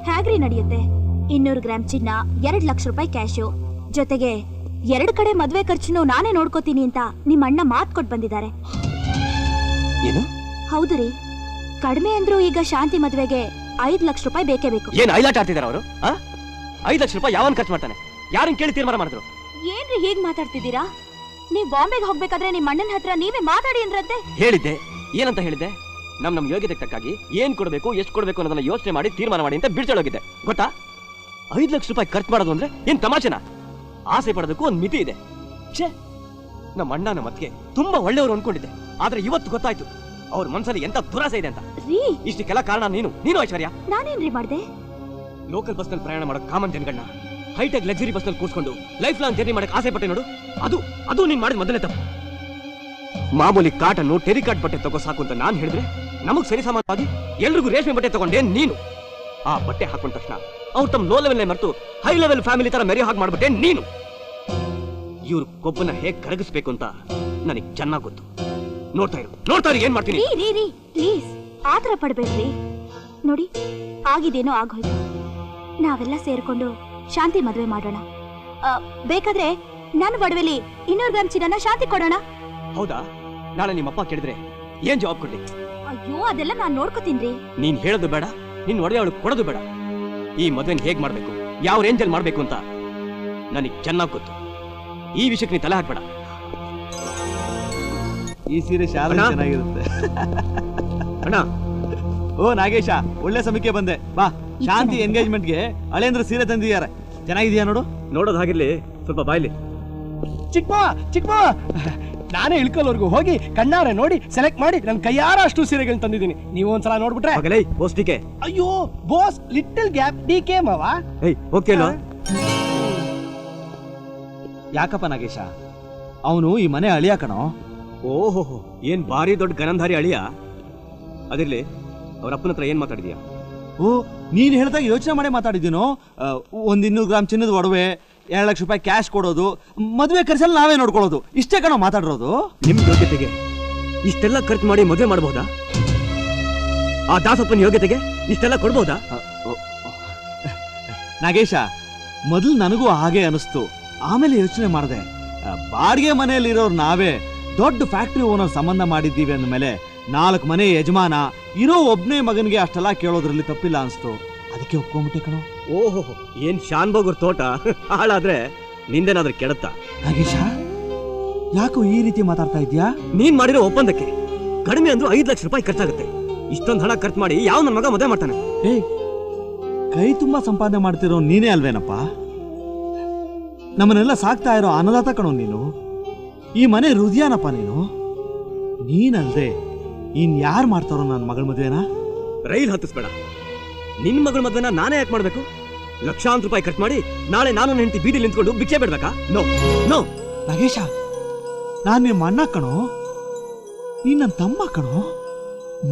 ಹೇಗ್ರಿ ನಡೆಯುತ್ತೆ? 200 ಗ್ರಾಂ ಚಿನ್ನ, 2 ಲಕ್ಷ ರೂಪಾಯಿ ಕ್ಯಾಶು, ಜೊತೆಗೆ 2 ಕಡೆ ಮದ್ವೆ ಖರ್ಚುನು ನಾನೇ ನೋಡ್ಕೋತೀನಿ ಅಂತ ನಿಮ್ಮ ಅಣ್ಣ ಮಾತ್ ಕೊಟ್ಟು ಬಂದಿದ್ದಾರೆ. ಏನು? ಹೌದು ರೀ, ಕಡಿಮೆ ಅಂದ್ರೂ ಈಗ ಶಾಂತಿ ಮದ್ವೆಗೆ 5 ಲಕ್ಷ ರೂಪಾಯಿ ಬೇಕೇ ಬೇಕು. ಏನ್ ಐಲಾಟ ಆಡ್ತಿದಾರ ಅವರು? 5 ಲಕ್ಷ ರೂಪಾಯಿ ಯಾವನ್ ಖರ್ಚು ಮಾಡ್ತಾನೆ? ಯಾರನ್ನ ಕೇಳಿ ತೀರ್ಮಾನ ಮಾಡಿದ್ರು? ಏನ್ರಿ ಹೀಗ್ ಮಾತಾಡ್ತಿದ್ದೀರಾ? ನೀವ್ ಬಾಂಬೆಗೆ ಹೋಗ್ಬೇಕಾದ್ರೆ ನಿಮ್ಮ ಅಣ್ಣನ ಹತ್ರ ನೀವೇ ಮಾತಾಡಿ ಅಂದ್ರಂತೆ. ಹೇಳಿದ್ದೆ. ಏನಂತ ಹೇಳಿದ್ದೆ? ನಮ್ ಯೋಗ್ಯತೆಗೆ ತಕ್ಕಾಗಿ ಏನ್ ಕೊಡ್ಬೇಕು, ಎಷ್ಟು ಕೊಡ್ಬೇಕು ಅನ್ನೋದನ್ನ ಯೋಚನೆ ಮಾಡಿ ತೀರ್ಮಾನ ಮಾಡಿ ಅಂತ ಬಿಡ್ಸೋಗಿದ್ದೆ. ಗೊತ್ತಾ? 5 ಲಕ್ಷ ರೂಪಾಯಿ ಖರ್ಚು ಮಾಡೋದು ಅಂದ್ರೆ ಏನ್ ತಮಾಷೆನಾ? ಆಸೆ ಪಡೋದಕ್ಕೂ ಒಂದ್ ಮಿತಿ ಇದೆ. ಛೇ, ನಮ್ಮ ಅಣ್ಣ ನಮ್ಮ ಅತ್ತಿಗೆ ತುಂಬಾ ಒಳ್ಳೆಯವರು ಅನ್ಕೊಂಡಿದ್ದೆ. ಆದ್ರೆ ಇವತ್ತು ಗೊತ್ತಾಯ್ತು ಅವ್ರ ಮನ್ಸಲ್ಲಿ ಎಂತ ದುರಾಸೆ ಇದೆ ಅಂತ. ಇಷ್ಟಕ್ಕೆಲ್ಲ ಕಾರಣ ನೀನು ಐಶ್ವರ್ಯ. ನಾನೇನ್ರಿ ಮಾಡ್ದೆ? ಲೋಕಲ್ ಬಸ್ ನಲ್ಲಿ ಪ್ರಯಾಣ ಮಾಡೋ ಕಾಮನ್ ಜನಗಳನ್ನ ಹೈಟೆಕ್ ಲಕ್ಸುರಿ ಬಸ್ ನಲ್ಲಿ ಕೂರ್ಸ್ಕೊಂಡು ಲೈಫ್ ಲಾಂಗ್ ಜರ್ನಿ ಮಾಡಕ್ ಆಸೆ ಪಟ್ಟೆ ನೋಡು. ಅದು ನೀನ್ ಮಾಡಿದ ಮೊದಲನೇ ತಪ್ಪು. ಮಾಮೂಲಿ ಕಾಟನ್ನು ಟೆರಿಕಾಟ್ ಬಟ್ಟೆ ತಗೋ ಸಾಕು ಅಂತ ನಾನ್ ಹೇಳಿದ್ರೆ ನಮಗ್ ಸರಿ ಸಮಾನವಾಗಿ ಎಲ್ರಿಗೂ ರೇಷ್ಮೆ ಬಟ್ಟೆ ತಗೊಂಡೇ ನೀನು. ಆ ಬಟ್ಟೆ ಹಾಕೊಂಡ ತಕ್ಷಣ ಅವ್ರು ತಮ್ಮ ಲೋ ಲೆವೆಲ್ ಮರೆತು ಹೈ ಲೆವೆಲ್ ಫ್ಯಾಮಿಲಿ ತರ ಮೆರೆಯೋ ಹಾಗೆ ಮಾಡ್ಬಿಟ್ಟೆ ನೀನು. ಇವ್ರ ಕೊಬ್ಬನ್ನ ಹೇಗ್ ಕರಗಿಸ್ಬೇಕು ಅಂತ ನನಗ್ ಚೆನ್ನಾಗ್ ಗೊತ್ತು. ನೋಡ್ತಾ ಇರು ಏನ್ ಮಾಡ್ತೀನಿ. ಪ್ಲೀಸ್ ಆತರ ಪಡ್ಬೇಡ್ರಿ. ನೋಡಿ, ಆಗಿದೇನೋ ಆಗೋಯ್ತು. ನಾವೆಲ್ಲ ಸೇರ್ಕೊಂಡು ಶಾಂತಿ ಮದ್ವೆ ಮಾಡೋಣ. ಬೇಕಾದ್ರೆ ನನ್ನ ಒಡವೆಲಿ 200 ಗ್ರಾಂ ಚಿನ್ನ ಶಾಂತಿ ಕೊಡೋಣ. ಹೌದಾ? ನಾಳೆ ನಿಮ್ಮಪ್ಪ ಕೇಳಿದ್ರೆ ಏನ್ ಜವಾಬ್ ಕೊಡ್ಲಿ? ಅಯ್ಯೋ, ಅದೆಲ್ಲ ನಾನ್ ನೋಡ್ಕೋತೀನ್ರಿ. ನೀನ್ ಹೇಳೋದು ಬೇಡ, ನಿನ್ ಒಡವೆ ಅವಳು ಕೊಡೋದು ಬೇಡ. ಈ ಮದ್ವೆನ್ ಹೇಗ್ ಮಾಡ್ಬೇಕು, ಯಾವ ರೇಂಜಲ್ಲಿ ಮಾಡ್ಬೇಕು ಅಂತ ನನಗ್ ಚೆನ್ನಾಗ್ ಗೊತ್ತು. ಈ ವಿಷಯಕ್ಕೆ ನೀ ತಲೆ ಹಾಕ್ಬೇಡ. ಈ ಸೀರೆ ಶಾಲೆ ಚೆನ್ನಾಗಿರುತ್ತೆ. ಅಣ್ಣ, ಓ ನಾಗೇಶ, ಒಳ್ಳೆ ಸಮಯಕ್ಕೆ ಬಂದೆ. ಬಾ, ಶಾಂತಿ ಎಂಗೇಜ್ಮೆಂಟ್ಗೆ ಹಳೇಂದ್ರ ಸೀರೆ ತಂದಿದ್ದಾರೆ. ಚೆನ್ನಾಗಿದೆಯಾ ನೋಡು? ನೋಡೋದು ಹಾಗಿರ್ಲಿ, ಸ್ವಲ್ಪ ಬಾಯ್ಲಿ. ಚಿಕ್ಕ ನಾನೇ ಇಳ್ಕೊಳ್ಳೋರ್ಗು ಹೋಗಿ ಕಣ್ಣಾರೆ ನೋಡಿ ಸೆಲೆಕ್ಟ್ ಮಾಡಿ ನನ್ನ ಕೈಯಾರ ಅಷ್ಟು ಸೀರೆಗಳನ್ನ ತಂದಿದ್ದೀನಿ. ನೀವು ಒಂದ್ಸಲ ನೋಡ್ಬಿಟ್ರೆ. ಬೋಸ್ಟಿಕೆ. ಅಯ್ಯೋ ಬಾಸ್, ಲಿಟಲ್ ಗ್ಯಾಪ್ ಡಿಕೆ ಮಾವ. ಓಕೆ ಅಲ್ವಾ? ಯಾಕಪ್ಪ ನಾಗೇಶ, ಅವನು ಈ ಮನೆ ಅಳಿಯ ಕಣೋ. ಓಹೋ, ಏನ್ ಭಾರಿ ದೊಡ್ಡ ಗನಂಧಾರಿ ಅಳಿಯ. ಅದಿರ್ಲಿ, ಅವ್ರ ಅಪ್ಪನ ಹತ್ರ ಏನ್ ಮಾತಾಡಿದ್ಯಾ? ಓ, ನೀನ್ ಹೇಳ್ದಾಗ ಯೋಚನೆ ಮಾಡಿ ಮಾತಾಡಿದ್ದೀನೋ. 200 ಗ್ರಾಂ ಚಿನ್ನದ ಒಡವೆ, 2 ಲಕ್ಷ ರೂಪಾಯಿ ಕ್ಯಾಶ್ ಕೊಡೋದು, ಮದುವೆ ಖರ್ಚಲ್ಲಿ ನಾವೇ ನೋಡ್ಕೊಳ್ಳೋದು, ಇಷ್ಟೇ ಕಣೋ ಮಾತಾಡಿರೋದು. ನಿಮ್ ಯೋಗ್ಯತೆಗೆ ಇಷ್ಟೆಲ್ಲ ಖರ್ಚು ಮಾಡಿ ಮದುವೆ ಮಾಡಬಹುದಾ? ಆ ದಾಸಪ್ಪನ ಯೋಗ್ಯತೆಗೆ ಇಷ್ಟೆಲ್ಲ ಕೊಡ್ಬೋದಾ? ನಾಗೇಶ, ಮೊದಲು ನನಗೂ ಹಾಗೆ ಅನಿಸ್ತು. ಆಮೇಲೆ ಯೋಚನೆ ಮಾಡಿದೆ, ಬಾಡಿಗೆ ಮನೆಯಲ್ಲಿರೋರು ನಾವೇ ದೊಡ್ಡ ಫ್ಯಾಕ್ಟ್ರಿ ಓನರ್ ಸಂಬಂಧ ಮಾಡಿದ್ದೀವಿ ಅಂದಮೇಲೆ 4 ಮನೆ ಯಜಮಾನ ಇರೋ ಒಬ್ನೇ ಮಗನಿಗೆ ಅಷ್ಟೆಲ್ಲ ಕೇಳೋದ್ರಲ್ಲಿ ತಪ್ಪಿಲ್ಲ ಅನ್ಸ್ತು. ಅದಕ್ಕೆ ಒಪ್ಕೊಂಡ್ಬಿಟ್ಟೆ ಕಣೋ. ಓಹೋ, ಏನ್ ಶಾನ್ಭೋಗರ್ ತೋಟ ಹಾಳಾದ್ರೆ ನಿಂದೇನಾದ್ರೂ ಕೆಡತ್ತಾ? ನಾಗೇಶ, ಯಾಕೋ ಈ ರೀತಿ ಮಾತಾಡ್ತಾ ಇದ್ಯಾ? ನೀನ್ ಮಾಡಿರೋ ಒಪ್ಪಂದಕ್ಕೆ ಕಡಿಮೆ ಅಂದ್ರೂ 5 ಲಕ್ಷ ರೂಪಾಯಿ ಖರ್ಚಾಗುತ್ತೆ. ಇಷ್ಟೊಂದು ಹಣ ಖರ್ಚು ಮಾಡಿ ಯಾವ ನನ್ನ ಮಗ ಮದುವೆ ಮಾಡ್ತಾನೆ? ಕೈ ತುಂಬಾ ಸಂಪಾದನೆ ಮಾಡ್ತಿರೋ ನೀನೇ ಅಲ್ವೇನಪ್ಪ? ನಮ್ಮನ್ನೆಲ್ಲ ಸಾಕ್ತಾ ಇರೋ ಅನ್ನದಾತ ಕಣೋ ನೀನು. ಈ ಮನೆ ಹೃದಯನಪ್ಪ ನೀನು. ನೀನಲ್ದೆ ಇನ್ಯಾರು ಮಾಡ್ತಾರೋ ನನ್ನ ಮಗಳ ಮದುವೆನ? ರೈಲ್ ಹತ್ತಿಸ್ಬೇಡ. ನಿನ್ ಮಗಳ ಮದುವೆನ ನಾನೇ ಯಾಕೆ ಮಾಡ್ಬೇಕು? ಲಕ್ಷಾಂತರ ರೂಪಾಯಿ ಖರ್ಚು ಮಾಡಿ ನಾಳೆ ನಾನು ನನ್ನ ಹೆಂಡತಿ ಬೀದಿಲಿ ನಿಂತ್ಕೊಂಡು ಭಿಕ್ಷೆ ಬಿಡ್ಬೇಕಾ? ನೋ ನೋ ನಾಗೇಶ, ನಾನ್ ನಿಮ್ಮ ಅಣ್ಣ ಕಣೋ, ನೀನ್ ನನ್ನ ತಮ್ಮ ಕಣೋ.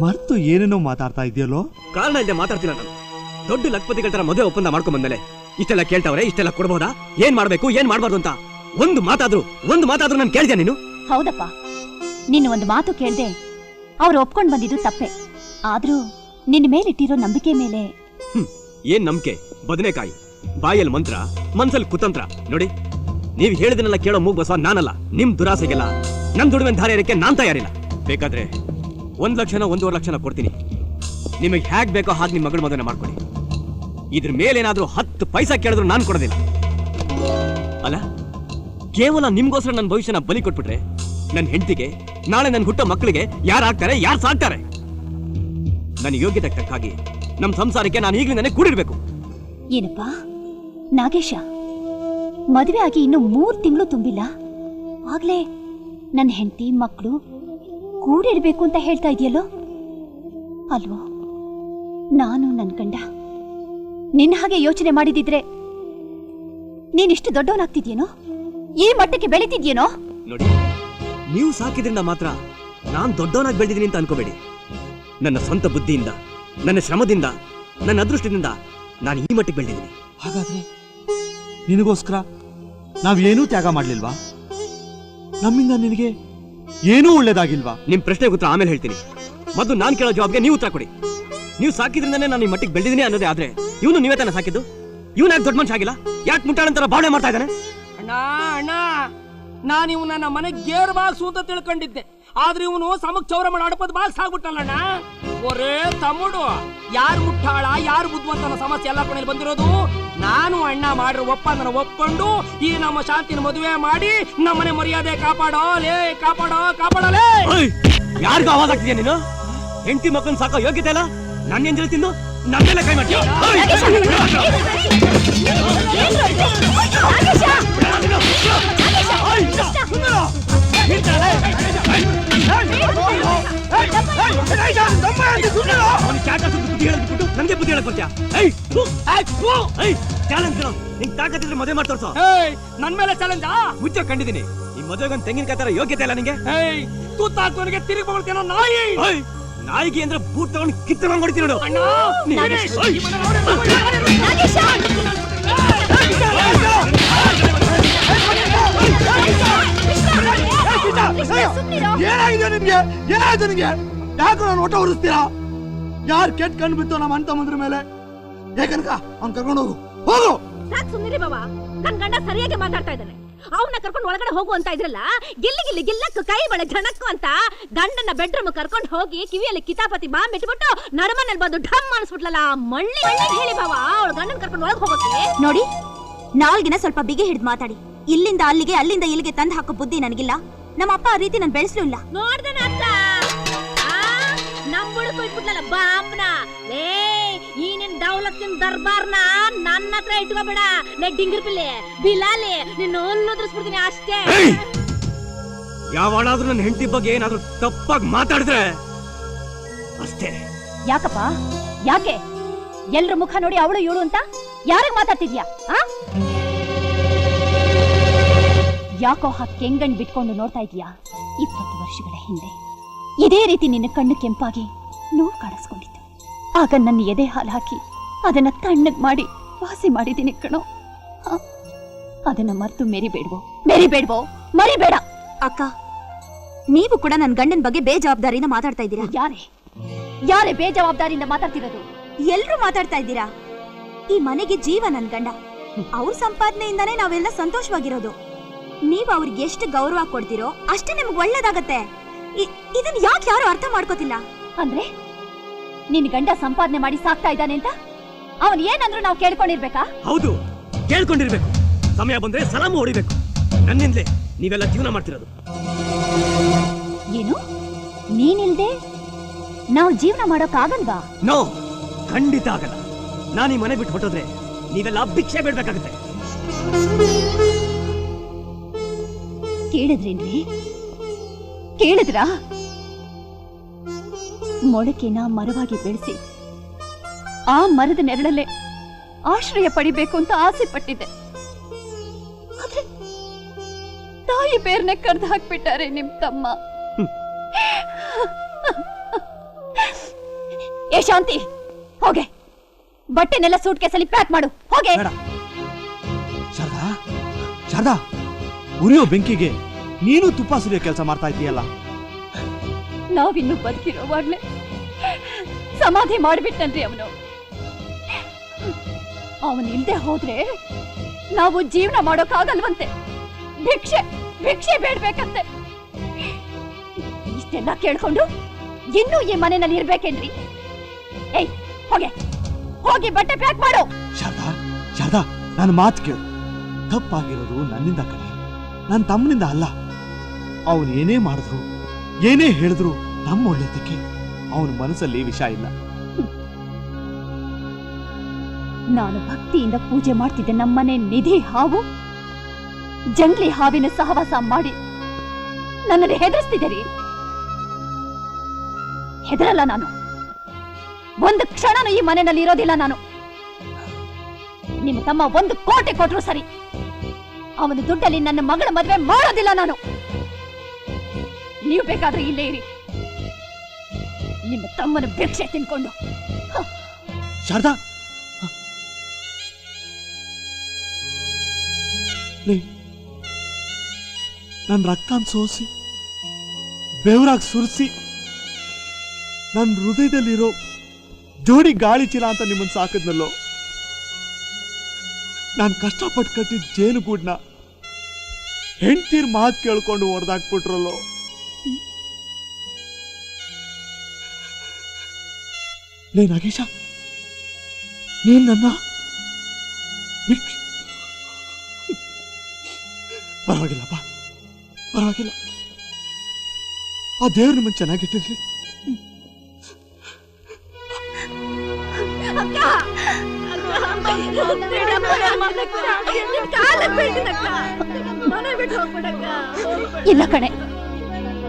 ಮರ್ತು ಏನೇನೋ ಮಾತಾಡ್ತಾ ಇದೆಯಲ್ಲೋ. ಕಾರಣ ಇಲ್ಲದೆ ಮಾತಾಡ್ತಿಲ್ಲ ನಾನು. ದೊಡ್ಡ ಲಕ್ಪತಿಗಳ ತರ ಮದುವೆ ಒಪ್ಪಂದ ಮಾಡ್ಕೊಂಡ್ ಬಂದ್ಮೇಲೆ ಇಷ್ಟೆಲ್ಲ ಕೇಳ್ತಾವ್ರೆ, ಇಷ್ಟೆಲ್ಲ ಕೊಡ್ಬೋದಾ, ಏನ್ ಮಾಡ್ಬೇಕು ಏನ್ ಮಾಡ್ಬಾರ್ದು ಅಂತ ಒಂದು ಮಾತಾದ್ರೂ ನಾನು ಕೇಳಿದ್ಯಾ ನೀನು? ಹೌದಪ್ಪ, ನಿನ್ನ ಒಂದು ಮಾತು ಕೇಳ್ದೆ ಅವ್ರು ಒಪ್ಕೊಂಡ್ ಬಂದಿದ್ದು ತಪ್ಪೆ. ಆದ್ರೂ ನಿನ್ನ ಮೇಲಿಟ್ಟಿರೋ ನಂಬಿಕೆ ಮೇಲೆ. ಏನ್ ನಂಬಿಕೆ? ಬದನೆಕಾಯಿ, ಬಾಯಲ್ಲಿ ಮಂತ್ರ, ಮನ್ಸಲ್ಲಿ ಕುತಂತ್ರ. ನೋಡಿ, ನೀವ್ ಹೇಳಿದನ್ನೆಲ್ಲ ಕೇಳೋ ಮೂಗ್ ಬಸವ ನಾನಲ್ಲ. ನಿಮ್ ದುರಾಸೆಗೆಲ್ಲ ನಮ್ ದುಡಿಮೆನ್ ಧಾರೆ ಇರಕ್ಕೆ ನಾನ್ ತಯಾರಿಲ್ಲ. ಬೇಕಾದ್ರೆ 1 ಲಕ್ಷನ 1.5 ಲಕ್ಷನ ಕೊಡ್ತೀನಿ. ನಿಮಗೆ ಹೇಗ್ ಬೇಕೋ ಹಾಗೆ ನಿಮ್ ಮಗಳ ಮದುವೆ ಮಾಡ್ಕೊಳ್ಳಿ. ಇದ್ರ ಮೇಲೇನಾದ್ರೂ 10 ಪೈಸಾ ಕೇಳಿದ್ರು ನಾನ್ ಕೊಡೋದಿಲ್ಲ. ಅಲ್ಲ, ಕೇವಲ ನಿಮ್ಗೋಸ್ಕರ ನನ್ನ ಭವಿಷ್ಯನ ಬಲಿ ಕೊಟ್ಬಿಟ್ರೆ ನನ್ನ ಹೆಂಡತಿಗೆ, ನಾಳೆ ನನ್ನ ಹುಟ್ಟೋ ಮಕ್ಕಳಿಗೆ ಯಾರು ಆಗ್ತಾರೆ, ಯಾರು ಸಾಕ್ತಾರೆ? ನನ್ನ ಯೋಗ್ಯತೆ ತಕ್ಕಾಗಿ ನಮ್ಮ ಸಂಸಾರಕ್ಕೆ ನಾನು ಈಗಲಿಂದನೇ ಕೂಡಿರ್ಬೇಕು. ಏನಪ್ಪ ನಾಗೇಶ, ಮದುವೆ ಆಗಿ ಇನ್ನು 3 ತಿಂಗಳು ತುಂಬಿಲ್ಲ, ಆಗ್ಲೇ ನನ್ನ ಹೆಂಡತಿ ಮಕ್ಕಳು ಕೂಡಿರ್ಬೇಕು ಅಂತ ಹೇಳ್ತಾ ಇದೆಯಲ್ಲೋ? ಅಲ್ವೋ, ನಾನು ನನ್ನ ಗಂಡ ನಿನ್ನ ಹಾಗೆ ಯೋಚನೆ ಮಾಡಿದಿದ್ರೆ ನೀನಿಷ್ಟು ದೊಡ್ಡವನಾಗ್ತಿದ್ಯೇನೋ, ಈ ಮಟ್ಟಕ್ಕೆ ಬೆಳಿತಿದ್ಯೇನೋ? ನೋಡಿ, ನೀವು ಸಾಕಿದ್ರಿಂದ ಮಾತ್ರ ನಾನ್ ದೊಡ್ಡವನಾಗಿ ಬೆಳೆದಿದ್ದೀನಿ ಅಂತ ಅನ್ಕೋಬೇಡಿ. ನನ್ನ ಸ್ವಂತ ಬುದ್ಧಿಯಿಂದ, ನನ್ನ ಶ್ರಮದಿಂದ, ನನ್ನ ಅದೃಷ್ಟದಿಂದ ನಾನು ಈ ಮಟ್ಟಿಗೆ ಬೆಳೆದಿದ್ದೀನಿ. ಹಾಗಾದ್ರೆ ನಿನಗೋಸ್ಕರ ನಾವೇನೂ ತ್ಯಾಗ ಮಾಡ್ಲಿಲ್ವಾ? ನಮ್ಮಿಂದ ನಿನಗೆ ಏನೂ ಒಳ್ಳೇದಾಗಿಲ್ವಾ? ನಿಮ್ ಪ್ರಶ್ನೆಗೆ ಉತ್ತರ ಆಮೇಲೆ ಹೇಳ್ತೀನಿ. ಮೊದಲು ನಾನು ಕೇಳೋ ಜವಾಬ್ಗೆ ನೀವು ಉತ್ತರ ಕೊಡಿ. ನೀವು ಸಾಕಿದ್ರಿಂದನೇ ನಾನು ಈ ಮಟ್ಟಿಗೆ ಬೆಳೆದಿದ್ದೀನಿ ಅನ್ನೋದೇ ಆದ್ರೆ ಇವನು ನೀವೇ ತಾನೇ ಸಾಕಿದ್ದು. ಇವನ್ ಯಾಕೆ ದೊಡ್ಡ ಮನುಷ್ಯ ಆಗಿಲ್ಲ? ಯಾಕೆ ಮುಟ್ಟಾಳಂತರ ಭಾವನೆ ಮಾಡ್ತಾ ಇದ್ದಾನೆ? ಅಣ್ಣ ಅಣ್ಣ, ನಾನು ಇವನು ನನ್ನ ಮನೆ ಗೇರ್ ಬಾಕ್ಸು ಅಂತ ತಿಳ್ಕೊಂಡಿದ್ದೆ, ಆದ್ರೆ ಇವನು ಸಮಕ್ ಚೌರ ಮಾಡಿ ಅಡಪದ ಬಾಕ್ಸ್ ಆಗ್ಬಿಟ್ಟಲ್ಲಣ್ಣ. ಒರೇ ತಮ್ಮಡು, ಯಾರು ಮುಟ್ಟಾಳ ಯಾರು ಬುದ್ಧಿವಂತನ ಸಮಸ್ಯೆ ಎಲ್ಲ ಕೊನೆಯಲ್ಲಿ ಬಂದಿರೋದು. ನಾನು ಅಣ್ಣ ಮಾಡಿರೋ ಒಪ್ಪಂದನ ಒಪ್ಕೊಂಡು ಈ ನಮ್ಮ ಶಾಂತಿನ ಮದುವೆ ಮಾಡಿ ನಮ್ಮನೆ ಮರ್ಯಾದೆ ಕಾಪಾಡೋಲೇ ಕಾಪಾಡೋಲೇ. ಯಾರಿಗೂ ಆವಾಜ್ ಆಗ್ತಿದ್ಯಾ ನೀನು? ಹೆಂಡತಿ ಮಕ್ಕಳನ್ನ ಸಾಕೋ ಯೋಗ್ಯತೆ ಇಲ್ಲ. ನನ್ನ ಎಂಜಲ್ ತಿಂದು ನನ್ನೆಲ್ಲ ಕೈ ಮಾಡ್ತೀಯ? ನನಗೆ ಬುದ್ಧಿ ಹೇಳಕ್ ಬರ್ತೀಯ? ಚಾಲೆಂಜ್ ನಿಂಗೆ ತಾಕತ್ತಿದ್ರೆ ಮದುವೆ ಮಾಡಿ ತೋರ್ಸೋ. ನನ್ ಮೇಲೆ ಚಾಲೆಂಜ್ ಮುಚ್ಚ ಕಂಡಿದ್ದೀನಿ. ಈ ಮದುವೆಗೊಂದು ತೆಂಗಿನಕಾಯಿ ತರ ಯೋಗ್ಯತೆ ಇಲ್ಲ ನಿಂಗೆ. ತೂತಾಕೋನಿಗೆ ತಿರುಗಿ ಬಗ್ತೇನೋ ನಾಯಿ. ನಾಯಿಗೆ ಅಂದ್ರೆ ಬೂಟ್ ತಗೊಂಡು ಕಿತ್ತಂಗ್ ಹೊಡಿತೀನಿ ನೋಡು. ಏನಾಗಿದೆ ನಿಮ್ಗೆ? ಏನಾಯ್ತು ನಿಮ್ಗೆ? ಯಾಕೆ ನಾನು ಒಟ್ಟ ಹೊರಿಸ್ತೀರಾ? ಯಾರು ಕೆಟ್ಟ ಕಣ್ಣು ಬಿತ್ತು ನಮ್ಮ ಅಣ್ಣ ತಮ್ಮಂದ್ರ ಮೇಲೆ? ಯಾಕನ್ಕ ಅವ್ನ್ ಕರ್ಕೊಂಡು ಹೋಗು. ಸಾಕ್ ಸುಮ್ಮನೆ ಬಾಬಾ, ನನ್ ಗಂಡ ಸರಿಯಾಗಿ ಮಾತಾಡ್ತಾ ಇದ್ದಾನೆ. ಅವನ್ನ ಕರ್ಕೊಂಡು ಒಳಗಡೆ ಹೋಗು ಅಂತ ಇದ್ರಲ್ಲ, ಗಿಲ್ಲಕ್ಕು ಕೈ ಬಳೆ ಝಣಕ್ಕು ಅಂತ ಗಂಡನ ಬೆಡ್ರೂಮ್ ಕರ್ಕೊಂಡು ಹೋಗಿ ಕಿವಿಯಲ್ಲಿ ಕಿತಾಪತಿ ಬಾಂಬ್ ಇಟ್ಬಿಟ್ಟು ನರಮನಲ್ಲಿ ಬಂದು ಢಮ್ ಅನ್ಸ್ಬಿಟ್ಲಲ್ಲ. ಮಳ್ಳಿ ಹೇಳಿ ಬಾಬಾ, ಅವಳು ಗಂಡನ ಕರ್ಕೊಂಡು ಒಳಗೆ ಹೋಗೋಕೆ. ನೋಡಿ, ನಾಲ್ಗಿನ ಸ್ವಲ್ಪ ಬಿಗಿ ಹಿಡಿದು ಮಾತಾಡಿ. ಇಲ್ಲಿಂದ ಅಲ್ಲಿಗೆ ಅಲ್ಲಿಂದ ಇಲ್ಲಿಗೆ ತಂದು ಹಾಕೋ ಬುದ್ಧಿ ನನಗಿಲ್ಲ. ನಮ್ಮ ಅಪ್ಪ ಆ ರೀತಿ ನಾನು ಬೆಳೆಸಲೂ ಇಲ್ಲ. ನೋಡ್ದೇನ ಅತ್ತ ನಮ್ ಬುಡಕು ಇಟ್ಬಿಟ್ಲಲ್ಲ ಬಾಂಬ್ನ. ಲೇ, ಈ ನಿನ್ ದೌಲತ್ತಿನ ದರ್ಬಾರ್ನ ನನ್ನ ಹತ್ರ ಇಟ್ಕೋಬೇಡ. ಲೇ ಡಿಂಗರ್ ಪಿಲ್ಲೆ ಬಿಲಾಲಿ, ನಿನ್ನ ಒನ್ನೋದ್ರಿಸ್ಬಿಡ್ತೀನಿ ಅಷ್ಟೇ. ಯಾವಳಾದ್ರೂ ನನ್ನ ಹೆಂಡತಿ ಬಗ್ಗೆ ಏನಾದ್ರೂ ತಪ್ಪಾಗಿ ಮಾತಾಡಿದ್ರೆ ಅಷ್ಟೇ. ಯಾಕಪ್ಪ? ಯಾಕೆ ಎಲ್ರ ಮುಖ ನೋಡಿ ಅವಳು ಇವಳು ಅಂತ ಯಾರಿಗೆ ಮಾತಾಡ್ತಿದ್ಯಾ? ಯಾಕೋ ಕೆಂಗಣ್ ಬಿಟ್ಕೊಂಡು ನೋಡ್ತಾ ಇದೀಯಾ? 20 ವರ್ಷಗಳ ಹಿಂದೆ ಇದೇ ರೀತಿ ನಿನ್ನ ಕಣ್ಣು ಕೆಂಪಾಗಿ ನೋವು ಕಾಣಿಸ್ಕೊಂಡಿತ್ತು. ಆಗ ನನ್ನ ಎದೆ ಹಾಲು ಹಾಕಿ ಅದನ್ನ ತಣ್ಣಗ್ ಮಾಡಿ ವಾಸಿ ಮಾಡಿದ್ದೀನಿ ಕಣೋ. ಅದನ್ನ ಮರ್ತು ಮರಿಬೇಡ. ಅಕ್ಕ, ನೀವು ಕೂಡ ನನ್ನ ಗಂಡನ ಬಗ್ಗೆ ಬೇಜವಾಬ್ದಾರಿಯಿಂದ ಮಾತಾಡ್ತಾ ಇದ್ದೀರಾ. ಯಾರೇ ಬೇಜವಾಬ್ದಾರಿಯಿಂದ ಮಾತಾಡ್ತಿರೋದು? ಎಲ್ರೂ ಮಾತಾಡ್ತಾ ಇದ್ದೀರಾ. ಈ ಮನೆಗೆ ಜೀವ ನನ್ ಗಂಡ. ಅವ್ರ ಸಂಪಾದನೆಯಿಂದಾನೇ ನಾವೆಲ್ಲ ಸಂತೋಷವಾಗಿರೋದು. ನೀವು ಅವ್ರಿಗೆ ಎಷ್ಟು ಗೌರವ ಕೊಡ್ತೀರೋ ಅಷ್ಟೇ ನಿಮ್ಗೆ ಒಳ್ಳೇದಾಗತ್ತೆ. ಇದನ್ನ ಯಾಕೆ ಯಾರು ಅರ್ಥ ಮಾಡ್ಕೋತಿಲ್ಲ? ಅಂದ್ರೆ ನಿನ್ ಗಂಡ ಸಂಪಾದನೆ ಮಾಡಿ ಸಾಕ್ತಾ ಇದ್ದಾನೆ ಅಂತ ಅವನ್ ಏನಂದ್ರು ನಾವು ಕೇಳ್ಕೊಂಡಿರ್ಬೇಕಾ? ಹೌದು, ಕೇಳ್ಕೊಂಡಿರ್ಬೇಕು. ಸಮಯ ಬಂದ್ರೆ ಸಲಾಮು ಹೊಡಿಬೇಕು. ನನ್ನಿಂದಲೇ ನೀವೆಲ್ಲ ಜೀವನ ಮಾಡ್ತಿರೋದು. ಏನು, ನೀನಿಲ್ದೆ ನಾವು ಜೀವನ ಮಾಡೋಕ್ಕಾಗಲ್ವಾ? ನೋ, ಖಂಡಿತ ಆಗಲ್ಲ. ನಾನು ಈ ಮನೆ ಬಿಟ್ಟು ಹೊಟ್ಟೋದ್ರೆ ನೀವೆಲ್ಲ ಭಿಕ್ಷೆ ಬೇಡ್ಬೇಕಾಗುತ್ತೆ. ಕೇಳಿದ್ರೇನ್ರಿ? ಕೇಳಿದ್ರಾ? ಮೊಳಕೆನ ಮರವಾಗಿ ಬೆಳೆಸಿ ಆ ಮರದ ನೆರಳಲ್ಲೇ ಆಶ್ರಯ ಪಡಿಬೇಕು ಅಂತ ಆಸೆ ಪಟ್ಟಿದ್ದೆ. ಆದ್ರೆ ತಾಯಿ ಬೇರ್ನೆ ಕರ್ದು ಹಾಕ್ಬಿಟ್ಟಾರೆ ನಿಮ್ ತಮ್ಮ. ಏ ಶಾಂತಿ, ಹೋಗೆ ಬಟ್ಟೆನೆಲ್ಲ ಸೂಟ್ ಕೇಸಲ್ಲಿ ಪ್ಯಾಕ್ ಮಾಡು. ಹೋಗೆ. ಶಾರದಾ, ಉರಿಯೋ ಬೆಂಕಿಗೆ ನೀನು ತುಪ್ಪ ಸುರಿಯೋ ಕೆಲಸ ಮಾಡ್ತಾ ಇದೀಯಲ್ಲ. ನಾವಿನ್ನು ಬದುಕಿರೋವಾಗ್ಲೇ ಸಮಾಧಿ ಮಾಡಿಬಿಟ್ಟನ್ರಿ ಅವನು. ಅವನಿಲ್ದೆ ಹೋದ್ರೆ ನಾವು ಜೀವನ ಮಾಡೋಕ್ಕಾಗಲ್ವಂತೆ. ಭಿಕ್ಷೆ ಬೇಡ್ಬೇಕಂತೆ. ಇಷ್ಟೆಲ್ಲ ಕೇಳ್ಕೊಂಡು ಇನ್ನೂ ಈ ಮನೆಯಲ್ಲಿ ಇರ್ಬೇಕೇನ್ರಿ? ಏಯ್, ಹೋಗಿ ಬಟ್ಟೆ ಪ್ಯಾಕ್ ಮಾಡು. ಶಾರದಾ, ನನ್ನ ಮಾತು ಕೇಳು. ತಪ್ಪಾಗಿರೋದು ನನ್ನಿಂದ ಕಣೆ, ನನ್ನ ತಮ್ಮನಿಂದ ಅಲ್ಲ. ಅವನು ಏನೇ ಮಾಡಿದ್ರು ಏನೇ ಹೇಳಿದ್ರು ನಮ್ಮ ಒಳ್ಳೆದಕ್ಕೆ. ಅವನ ಮನಸ್ಸಲ್ಲಿ ವಿಷ ಇಲ್ಲ. ನಾನು ಭಕ್ತಿಯಿಂದ ಪೂಜೆ ಮಾಡ್ತಿದ್ದೆ ನಮ್ಮನೆ ನಿಧಿ ಹಾವು ಜಂಗ್ಲಿ ಹಾವಿನ ಸಹವಾಸ ಮಾಡಿ ನನ್ನನ್ನು ಹೆದರಿಸ್ತಿದ್ದೀರಿ. ಹೆದರಲ್ಲ ನಾನು. ಒಂದು ಕ್ಷಣನೂ ಈ ಮನೆಯಲ್ಲಿ ಇರೋದಿಲ್ಲ ನಾನು. ನಿಮ್ಮ ತಮ್ಮ 1 ಕೋಟಿ ಕೊಟ್ರು ಸರಿ, ಅವನ ದುಡ್ಡಲ್ಲಿ ನನ್ನ ಮಗಳ ಮದುವೆ ಮಾಡೋದಿಲ್ಲ ನಾನು. ನೀವು ಬೇಕಾದ್ರೆ ಇಲ್ಲೇ ಇರಿ, ನಿಮ್ಮ ತಮ್ಮನ ಭಿಕ್ಷೆ ತಿನ್ಕೊಂಡು. ಶಾರದಾ, ನನ್ನ ರಕ್ತ ಸೋಸಿ ಬೆವರಾಗಿ ಸುರಿಸಿ ನನ್ನ ಹೃದಯದಲ್ಲಿರೋ ಜೋಡಿ ಗಾಳಿ ಚೀಲ ಅಂತ ನಿಮ್ಮನ್ನು ಸಾಕಿದ್ನಲ್ಲೋ, ನಾನು ಕಷ್ಟಪಟ್ಟು ಕಟ್ಟಿದ ಜೇನುಗೂಡ್ನ ಹೆಂಡ್ತೀರ್ ಮಾತು ಕೇಳ್ಕೊಂಡು ಹೊಡೆದಾಕ್ಬಿಟ್ರಲ್ಲೋ. ಲೇ ನಾಗೇಶ, ನೀನ್ ನನ್ನ ಪರವಾಗಿಲ್ಲಪ್ಪ, ಪರವಾಗಿಲ್ಲ. ಆ ದೇವ್ರು ನಿಮ್ಮನ್ನು ಚೆನ್ನಾಗಿಟ್ಟಿರ್ಲಿ. ಇಲ್ಲ ಕಣೆ,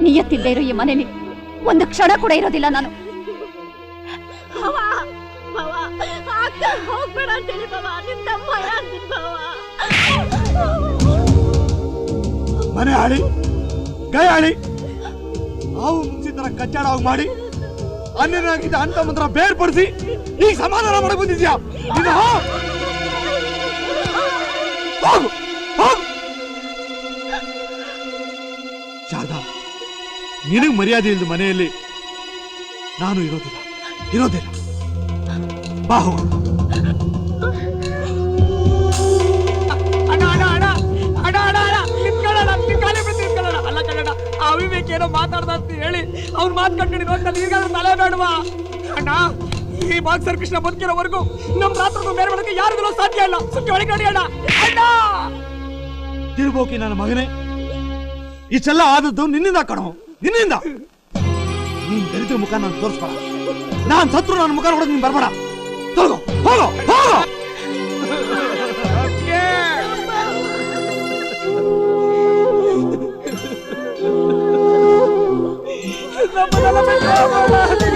ನಿಯತ್ತಿಲ್ಲದೆ ಇರೋ ಈ ಮನೇಲಿ ಒಂದು ಕ್ಷಣ ಕೂಡ ಇರೋದಿಲ್ಲ ನಾನು. ಮನೆ ಆಳಿ ಕೈ ಆಳಿ ಹಾವು ಮುಂಚೆ ತರ ಕಚ್ಚಾಡ ಮಾಡಿ ಅನ್ನನಾಗಿದ್ದ ಅಂತ ಮಂತ್ರ ಬೇರ್ಪಡಿಸಿ ಈಗ ಸಮಾಧಾನ ಮಾಡಕ್ ಬಂದಿದ್ಯಾ? ಹೋಗು ಹೋಗು. ಶಾರದಾ, ನಿನಗ್ ಮರ್ಯಾದೆ ಇಲ್ದ ಮನೆಯಲ್ಲಿ ನಾನು ಇರೋದಿಲ್ಲ. ಬಾ ಹೋಗು. ಅವಿವೇಕ ಏನೋ ಮಾತಾಡ್ದ ಅಂತ ಹೇಳಿ ಅವ್ರು ಮಾತ್ಕೊಂಡಿರೋ ಅಂತ ಈಗಾದ್ರೂ ತಲೆ ಬೇಡವಾ ಅಣ್ಣ? ಈ ಬಾಕ್ಸರ್ ಕೃಷ್ಣ ಬದುಕಿರೋವರೆಗೂ ನಮ್ ರಾತ್ರಿ ಬೇರೆ ಮಾಡೋಕೆ ಯಾರಿಗೂ ಸಾಧ್ಯ ಇಲ್ಲ. ಸುತ್ತಿ ಒಳಗೆ ನೋಡಿ ಅಣ್ಣ. ಅಣ್ಣ ತಿರುಬೋಕಿ ನನ್ನ ಮಗನೇ, ಇಷ್ಟೆಲ್ಲ ಆದದ್ದು ನಿನ್ನಿಂದ ಕಣೋ, ನಿನ್ನಿಂದ. ನೀನ್ ದರಿದ್ರ ಮುಖ ನಾನು ತೋರಿಸ್ಬೇಡ. ನಾನ್ ಸತ್ರು ನನ್ನ ಮುಖ ನೋಡೋದು ನೀನ್ ಬರ್ಬೇಡ. ತೊಳಗೋ, ಹೋಗೋ ಹೋಗೋ. ನಮ್ಮನ್ನೆಲ್ಲ ಬಿಟ್ಟು ಹೋಗೋಣ.